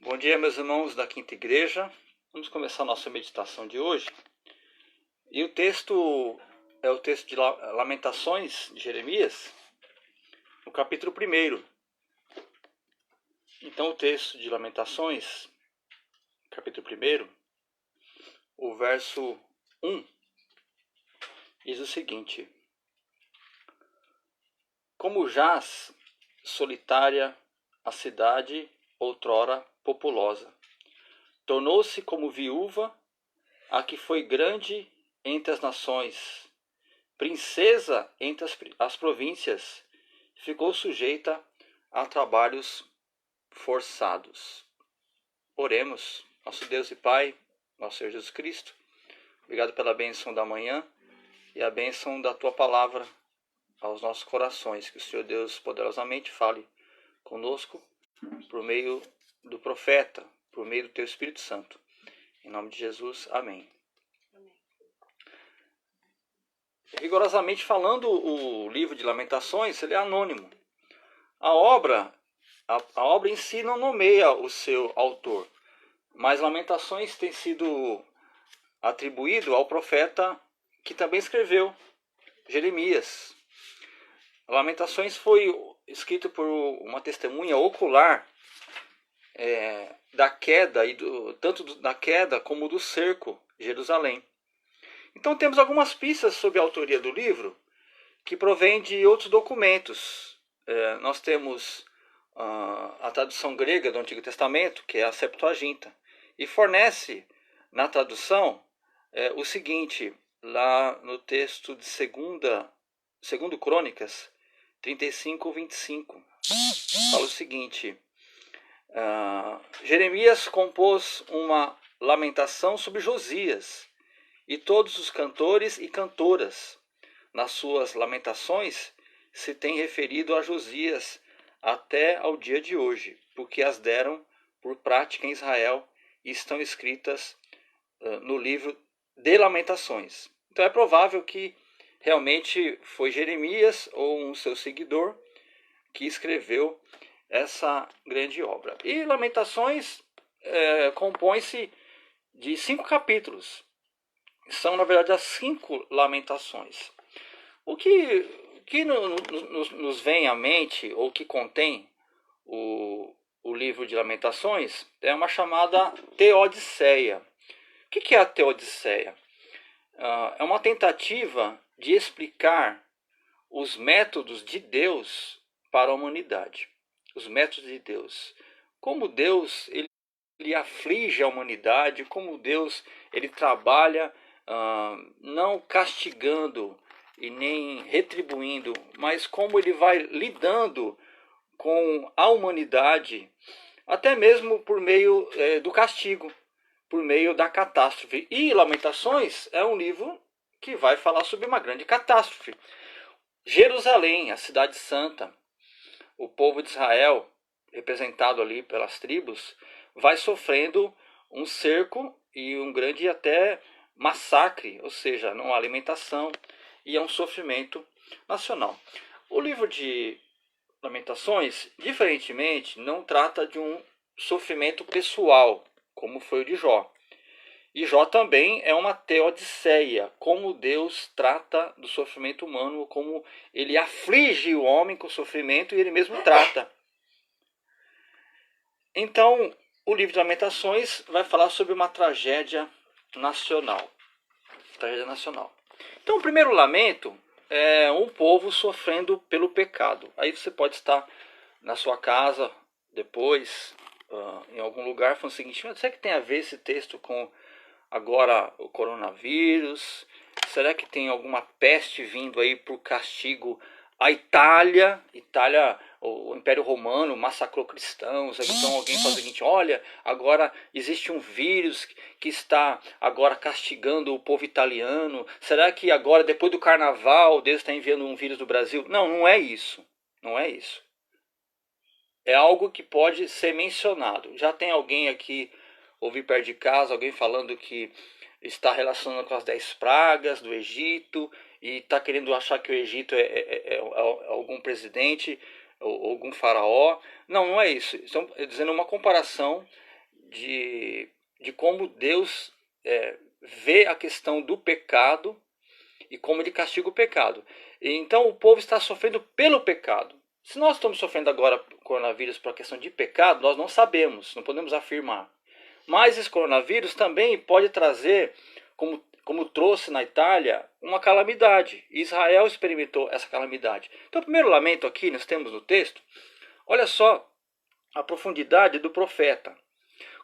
Bom dia, meus irmãos da Quinta Igreja. Vamos começar a nossa meditação de hoje. E o texto é o texto de Lamentações de Jeremias, no capítulo 1. Então, o texto de Lamentações, capítulo 1, o verso 1, diz o seguinte: Como jaz solitária a cidade outrora populosa, tornou-se como viúva a que foi grande entre as nações, princesa entre as províncias, ficou sujeita a trabalhos forçados. Oremos. Nosso Deus e Pai, nosso Senhor Jesus Cristo, obrigado pela bênção da manhã e a bênção da Tua Palavra aos nossos corações. Que o Senhor Deus poderosamente fale conosco por meio do profeta, por meio do Teu Espírito Santo. Em nome de Jesus, amém. Rigorosamente falando, o livro de Lamentações ele é anônimo. A obra em si não nomeia o seu autor, mas Lamentações tem sido atribuído ao profeta que também escreveu, Jeremias. Lamentações foi escrito por uma testemunha ocular da queda, tanto da queda como do cerco de Jerusalém. Então temos algumas pistas sobre a autoria do livro que provém de outros documentos. Nós temos a tradução grega do Antigo Testamento, que é a Septuaginta, e fornece na tradução o seguinte, lá no texto de 2 Crônicas 35:25, fala o seguinte: Jeremias compôs uma lamentação sobre Josias, e todos os cantores e cantoras, nas suas lamentações, se têm referido a Josias até ao dia de hoje, porque as deram por prática em Israel e estão escritas no livro de Lamentações. Então é provável que realmente foi Jeremias ou um seu seguidor que escreveu essa grande obra. E Lamentações compõe-se de 5 capítulos. São, na verdade, as 5 lamentações. O que nos vem à mente, ou que contém o livro de Lamentações, é uma chamada Teodiceia. O que é a Teodiceia? É uma tentativa de explicar os métodos de Deus para a humanidade. Os métodos de Deus. Como Deus ele aflige a humanidade, como Deus ele trabalha não castigando e nem retribuindo, mas como ele vai lidando com a humanidade, até mesmo por meio do castigo, por meio da catástrofe. E Lamentações é um livro que vai falar sobre uma grande catástrofe. Jerusalém, a cidade santa, o povo de Israel, representado ali pelas tribos, vai sofrendo um cerco e um grande até massacre, ou seja, não há alimentação e é um sofrimento nacional. O livro de Lamentações, diferentemente, não trata de um sofrimento pessoal, como foi o de Jó. E Jó também é uma teodiceia, como Deus trata do sofrimento humano, como ele aflige o homem com sofrimento e ele mesmo trata. Então, o livro de Lamentações vai falar sobre uma tragédia nacional. Então, o primeiro lamento é um povo sofrendo pelo pecado. Aí você pode estar na sua casa depois, em algum lugar, falando o seguinte: será que tem a ver esse texto com agora o coronavírus? Será que tem alguma peste vindo aí por castigo à Itália? O Império Romano massacrou cristãos. Então alguém fala o seguinte: olha, agora existe um vírus que está agora castigando o povo italiano. Será que agora, depois do carnaval, Deus está enviando um vírus do Brasil? Não, não é isso. Não é isso. É algo que pode ser mencionado. Já tem alguém aqui, ouvi perto de casa, alguém falando que está relacionando com as 10 pragas do Egito e está querendo achar que o Egito é algum presidente ou algum faraó. Não, não é isso. Estão dizendo uma comparação de como Deus vê a questão do pecado e como ele castiga o pecado. Então o povo está sofrendo pelo pecado. Se nós estamos sofrendo agora coronavírus por questão de pecado, nós não sabemos, não podemos afirmar. Mas esse coronavírus também pode trazer, como trouxe na Itália, uma calamidade. Israel experimentou essa calamidade. Então, o primeiro lamento aqui, nós temos no texto, olha só a profundidade do profeta.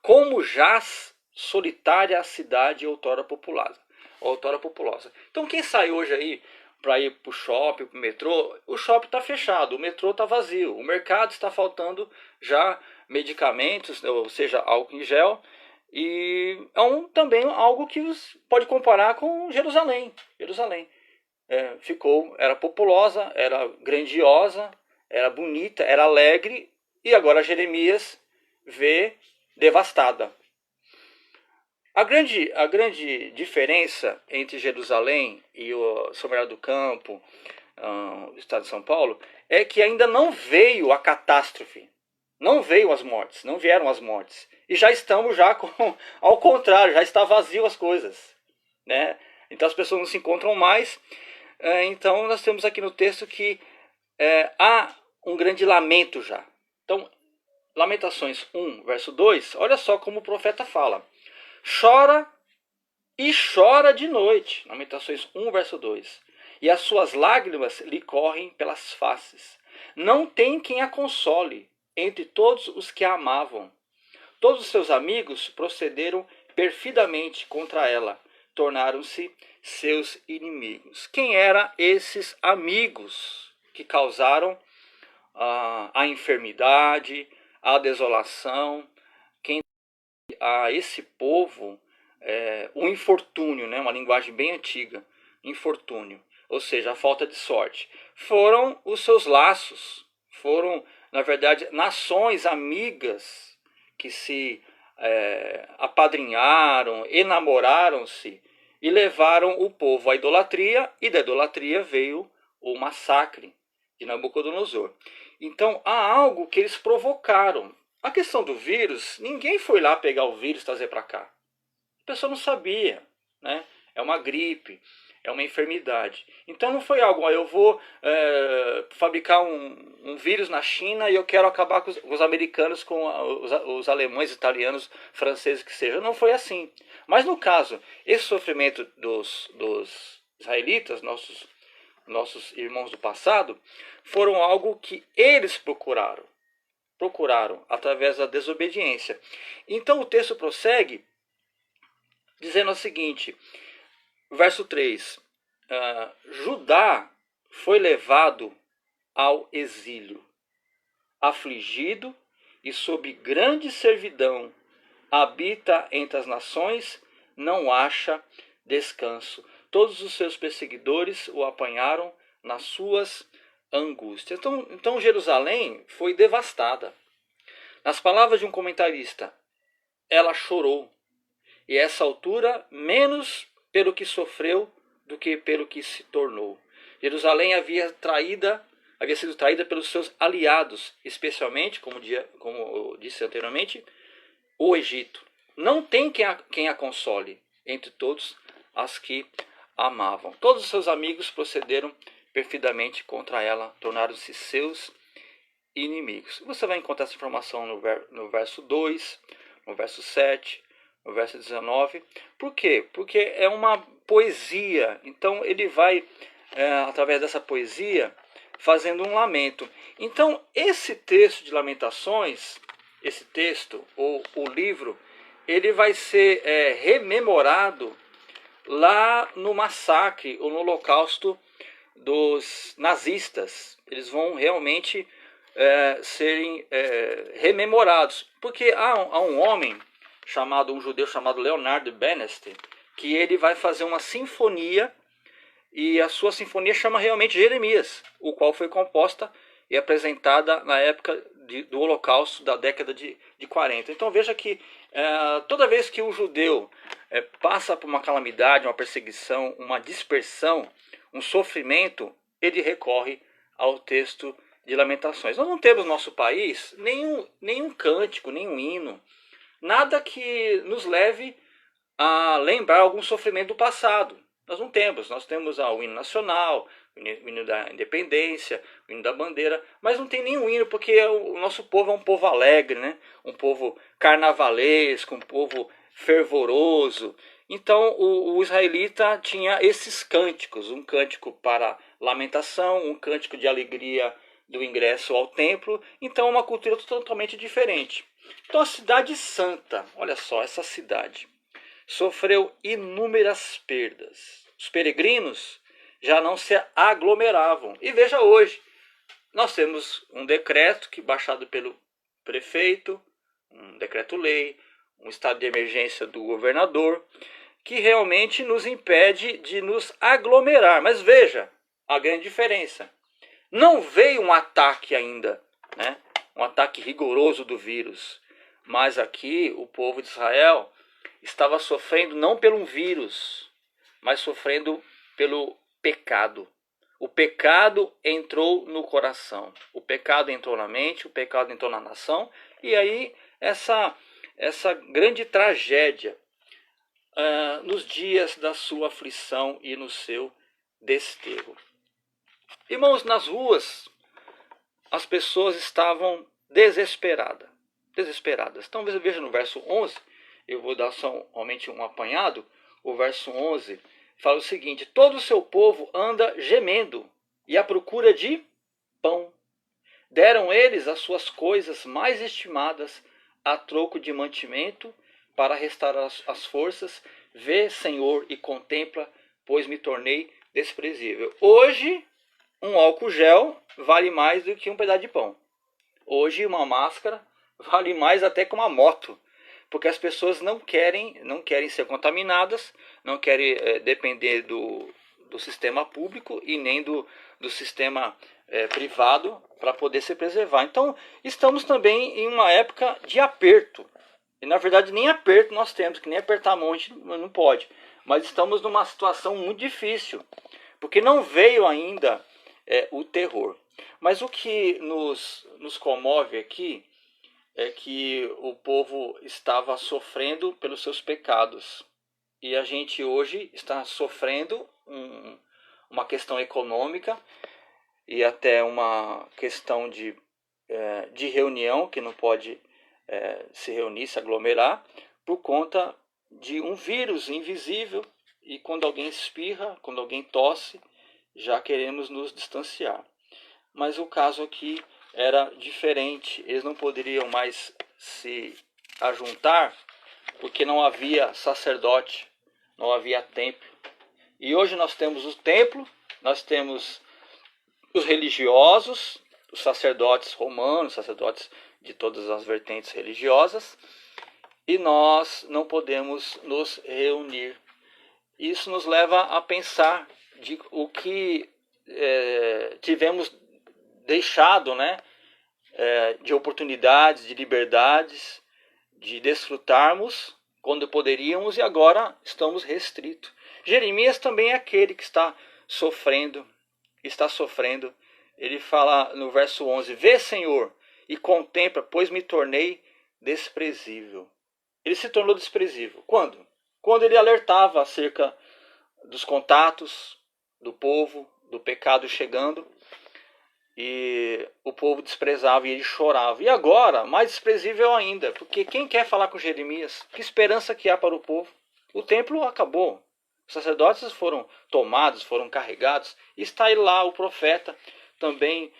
Como jaz solitária a cidade outrora populosa. Então, quem sai hoje aí para ir para o shopping, para o metrô, o shopping está fechado, o metrô está vazio, o mercado está faltando já medicamentos, ou seja, álcool em gel, e é também algo que pode comparar com Jerusalém. Era populosa, era grandiosa, era bonita, era alegre, e agora Jeremias vê devastada. A grande diferença entre Jerusalém e o São Bernardo do Campo, o estado de São Paulo, é que ainda não veio a catástrofe. Não veio as mortes, não vieram as mortes. E já estamos ao contrário, já está vazio as coisas, né? Então as pessoas não se encontram mais. Então nós temos aqui no texto que há um grande lamento já. Então, Lamentações 1, verso 2, olha só como o profeta fala. Chora e chora de noite. Lamentações 1, verso 2. E as suas lágrimas lhe correm pelas faces. Não tem quem a console entre todos os que a amavam. Todos os seus amigos procederam perfidamente contra ela. Tornaram-se seus inimigos. Quem eram esses amigos que causaram a enfermidade, a desolação? Quem a esse povo o infortúnio, né? Uma linguagem bem antiga, infortúnio, ou seja, a falta de sorte. Foram os seus laços, foram, na verdade, nações amigas que se apadrinharam, enamoraram-se e levaram o povo à idolatria, e da idolatria veio o massacre de Nabucodonosor. Então há algo que eles provocaram. A questão do vírus, ninguém foi lá pegar o vírus e trazer para cá. A pessoa não sabia, né? É uma gripe, é uma enfermidade. Então não foi algo, eu vou fabricar um vírus na China e eu quero acabar com os americanos, com os alemães, italianos, franceses, que seja. Não foi assim. Mas no caso, esse sofrimento dos israelitas, nossos irmãos do passado, foram algo que eles procuraram através da desobediência. Então o texto prossegue dizendo o seguinte, verso 3, Judá foi levado ao exílio, afligido e sob grande servidão, habita entre as nações, não acha descanso. Todos os seus perseguidores o apanharam nas suas angústias. Então Jerusalém foi devastada. Nas palavras de um comentarista, ela chorou. E a essa altura, menos pelo que sofreu do que pelo que se tornou. Jerusalém havia sido traída pelos seus aliados, especialmente, como eu disse anteriormente, o Egito. Não tem quem a console entre todos as que amavam. Todos os seus amigos procederam perfidamente contra ela, tornaram-se seus inimigos. Você vai encontrar essa informação no verso 2, no verso 7, no verso 19. Por quê? Porque é uma poesia. Então ele vai, através dessa poesia, fazendo um lamento. Então esse texto de Lamentações, esse texto, ou o livro, ele vai ser rememorado lá no massacre ou no holocausto dos nazistas. Eles vão realmente serem rememorados. Porque há um homem, um judeu chamado Leonard Bernstein, que ele vai fazer uma sinfonia, e a sua sinfonia chama realmente Jeremias, o qual foi composta e apresentada na época do Holocausto da década de 40. Então veja que toda vez que o judeu passa por uma calamidade, uma perseguição, uma dispersão, um sofrimento, ele recorre ao texto de Lamentações. Nós não temos no nosso país nenhum cântico, nenhum hino nada que nos leve a lembrar algum sofrimento do passado. Nós não temos. Nós temos o hino nacional, o hino da independência, o hino da bandeira, mas não tem nenhum hino, porque o nosso povo é um povo alegre, né? Um povo carnavalesco, um povo fervoroso. Então o israelita tinha esses cânticos, um cântico para lamentação, um cântico de alegria do ingresso ao templo. Então é uma cultura totalmente diferente. Então a cidade santa, olha só, essa cidade sofreu inúmeras perdas. Os peregrinos já não se aglomeravam. E veja hoje, nós temos um decreto que baixado pelo prefeito, um decreto-lei, um estado de emergência do governador, que realmente nos impede de nos aglomerar. Mas veja a grande diferença. Não veio um ataque ainda, né? Um ataque rigoroso do vírus. Mas aqui o povo de Israel estava sofrendo não pelo vírus, mas sofrendo pelo pecado. O pecado entrou no coração, o pecado entrou na mente, o pecado entrou na nação, e aí essa grande tragédia nos dias da sua aflição e no seu desterro. Irmãos, nas ruas as pessoas estavam desesperadas. Então veja no verso 11, eu vou dar somente um apanhado. O verso 11 fala o seguinte: todo o seu povo anda gemendo e à procura de pão. Deram eles as suas coisas mais estimadas a troco de mantimento para restaurar as forças. Vê, Senhor, e contempla, pois me tornei desprezível. Hoje, um álcool gel vale mais do que um pedaço de pão. Hoje, uma máscara vale mais até que uma moto. Porque as pessoas não querem ser contaminadas, não querem depender do sistema público e nem do sistema privado para poder se preservar. Então, estamos também em uma época de aperto. E, na verdade, nem aperto nós temos, que nem apertar a mão a gente não pode. Mas estamos numa situação muito difícil, porque não veio ainda o terror. Mas o que nos comove aqui é que o povo estava sofrendo pelos seus pecados. E a gente hoje está sofrendo uma questão econômica e até uma questão de reunião, que não pode se reunir, se aglomerar, por conta de um vírus invisível. E quando alguém espirra, quando alguém tosse, já queremos nos distanciar. Mas o caso aqui era diferente. Eles não poderiam mais se ajuntar porque não havia sacerdote, não havia templo. E hoje nós temos o templo, nós temos os religiosos, os sacerdotes romanos, sacerdotes de todas as vertentes religiosas, e nós não podemos nos reunir. Isso nos leva a pensar de o que tivemos deixado, né, de oportunidades, de liberdades, de desfrutarmos quando poderíamos, e agora estamos restritos. Jeremias também é aquele que está sofrendo. Ele fala no verso 11: vê, Senhor, e contempla, pois me tornei desprezível. Ele se tornou desprezível. Quando? Quando ele alertava acerca dos contatos do povo, do pecado chegando, e o povo desprezava e ele chorava. E agora, mais desprezível ainda, porque quem quer falar com Jeremias? Que esperança que há para o povo? O templo acabou. Os sacerdotes foram tomados, foram carregados. E está aí lá o profeta também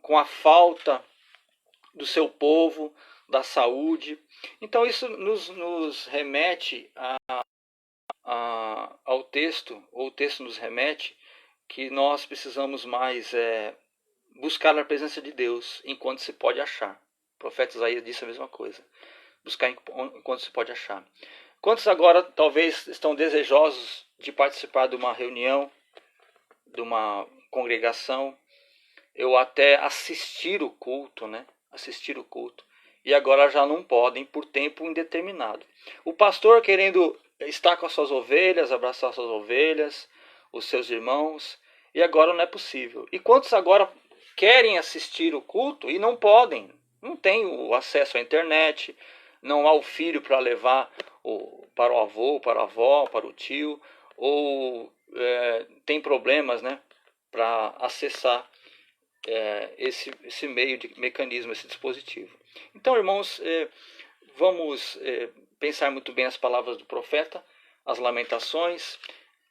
com a falta do seu povo, da saúde. Então isso nos remete ao texto, ou o texto nos remete que nós precisamos mais buscar a presença de Deus enquanto se pode achar. O profeta Isaías disse a mesma coisa. Buscar enquanto se pode achar. Quantos agora talvez estão desejosos de participar de uma reunião, de uma congregação, ou até assistir o culto, né? Assistir o culto. E agora já não podem por tempo indeterminado. O pastor querendo estar com as suas ovelhas, abraçar as suas ovelhas, os seus irmãos, e agora não é possível. E quantos agora querem assistir o culto e não podem? Não têm o acesso à internet, não há o filho para levar para o avô, para a avó, para o tio, ou tem problemas, né, para acessar esse meio de mecanismo, esse dispositivo. Então, irmãos, vamos pensar muito bem as palavras do profeta, as lamentações.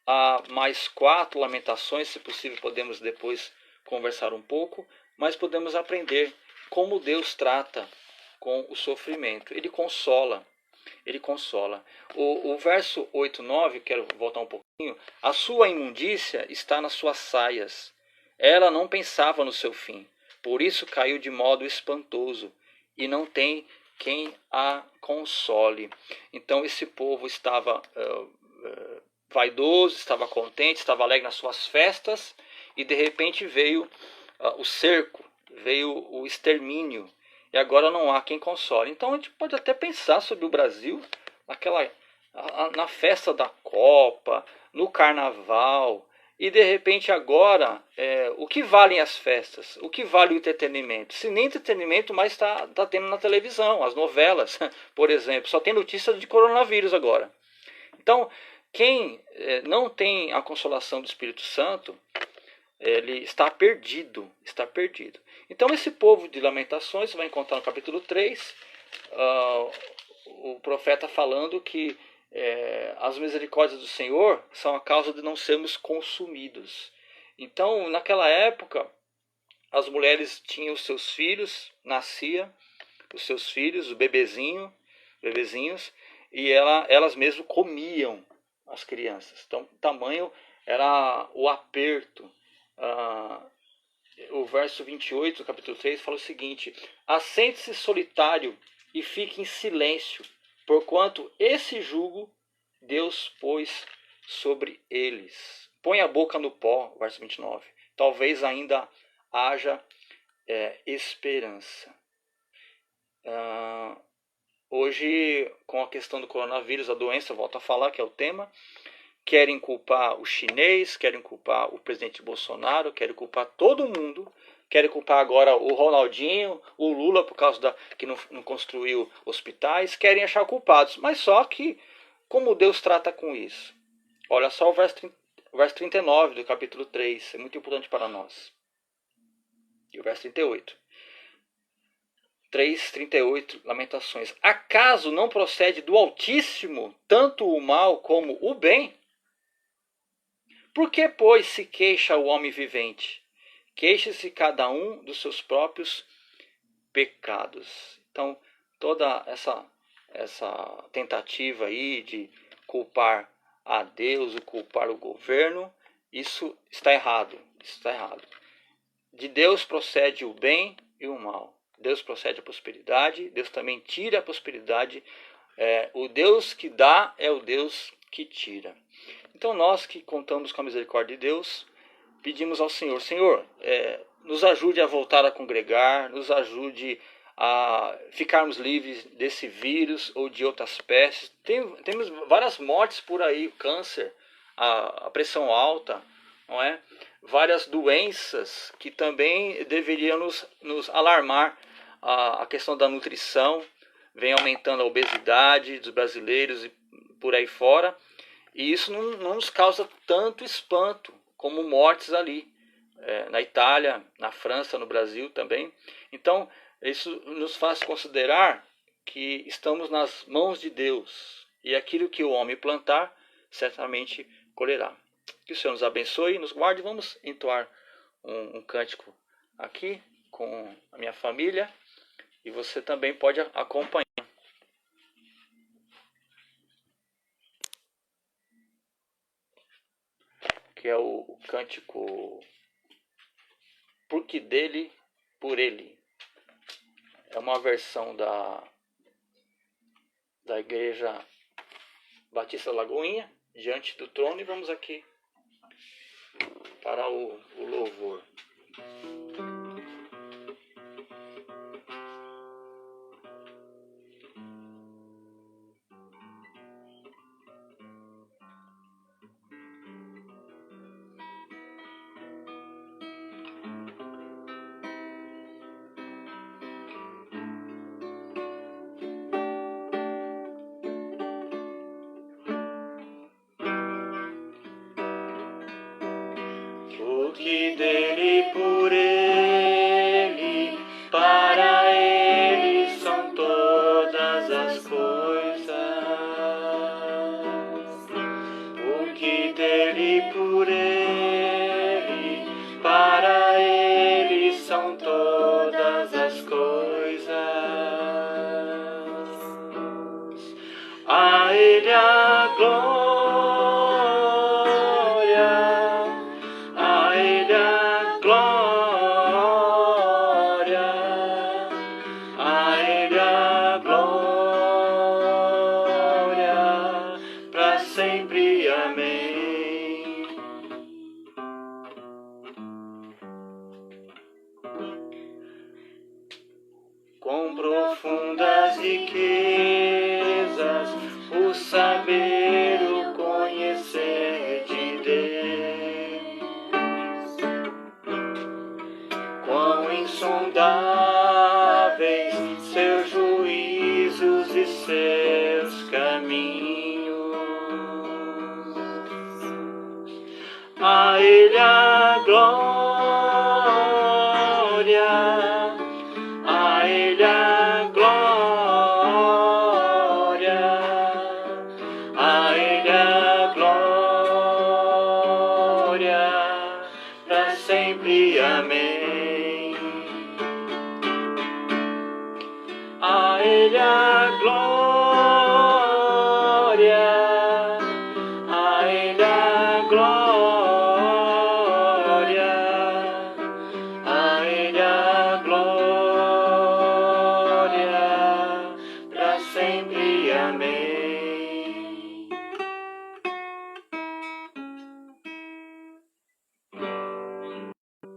Há mais 4 lamentações, se possível podemos depois conversar um pouco, mas podemos aprender como Deus trata com o sofrimento. Ele consola. Ele consola. O verso 8, 9, quero voltar um pouquinho. A sua imundícia está nas suas saias. Ela não pensava no seu fim. Por isso caiu de modo espantoso. E não tem quem a console. Então esse povo estava vaidoso, estava contente, estava alegre nas suas festas. E de repente veio o cerco, veio o extermínio. E agora não há quem console. Então a gente pode até pensar sobre o Brasil na festa da Copa, no Carnaval. E de repente agora, o que valem as festas? O que vale o entretenimento? Se nem entretenimento mais está tendo na televisão, as novelas, por exemplo. Só tem notícia de coronavírus agora. Então, quem não tem a consolação do Espírito Santo, ele está perdido, está perdido. Então esse povo de Lamentações, você vai encontrar no capítulo 3, o profeta falando que as misericórdias do Senhor são a causa de não sermos consumidos. Então naquela época, as mulheres tinham os seus filhos, nascia os seus filhos, os bebezinhos, e elas mesmas comiam as crianças. Então tamanho era o aperto. O verso 28 do capítulo 3 fala o seguinte: assente-se solitário e fique em silêncio, porquanto esse jugo Deus pôs sobre eles. Põe a boca no pó, verso 29. Talvez ainda haja esperança. Hoje, com a questão do coronavírus, a doença, volto a falar que é o tema, querem culpar o chinês, querem culpar o presidente Bolsonaro, querem culpar todo mundo, querem culpar agora o Ronaldinho, o Lula por causa que não construiu hospitais, querem achar culpados. Mas só que, como Deus trata com isso? Olha só o verso 39 do capítulo 3, é muito importante para nós. E o verso 38. 3:38, Lamentações. Acaso não procede do Altíssimo tanto o mal como o bem? Por que, pois, se queixa o homem vivente? Queixe-se cada um dos seus próprios pecados. Então, toda essa tentativa aí de culpar a Deus, e culpar o governo, isso está errado. Isso está errado. De Deus procede o bem e o mal. Deus procede a prosperidade, Deus também tira a prosperidade. O Deus que dá é o Deus que tira. Então nós que contamos com a misericórdia de Deus, pedimos ao Senhor, Senhor, nos ajude a voltar a congregar, nos ajude a ficarmos livres desse vírus ou de outras pestes. Temos várias mortes por aí, o câncer, a pressão alta, não é? Várias doenças que também deveriam nos alarmar. A questão da nutrição vem aumentando a obesidade dos brasileiros e por aí fora. E isso não nos causa tanto espanto como mortes ali, na Itália, na França, no Brasil também. Então, isso nos faz considerar que estamos nas mãos de Deus. E aquilo que o homem plantar, certamente colherá. Que o Senhor nos abençoe e nos guarde. Vamos entoar um cântico aqui com a minha família. E você também pode acompanhar. Que é o cântico Porque dele, por ele. É uma versão da Igreja Batista Lagoinha, Diante do Trono. E vamos aqui para o louvor. Ele a glória, a Ele a glória, a Ele a glória, para sempre. Amém. Com profundas riquezas, o saber, o conhecer de Deus. Quão insondáveis seus juízos e seus caminhos. A Ele a glória, a Ele a glória, a Ele a glória, para sempre. Amém. A Ele a glória.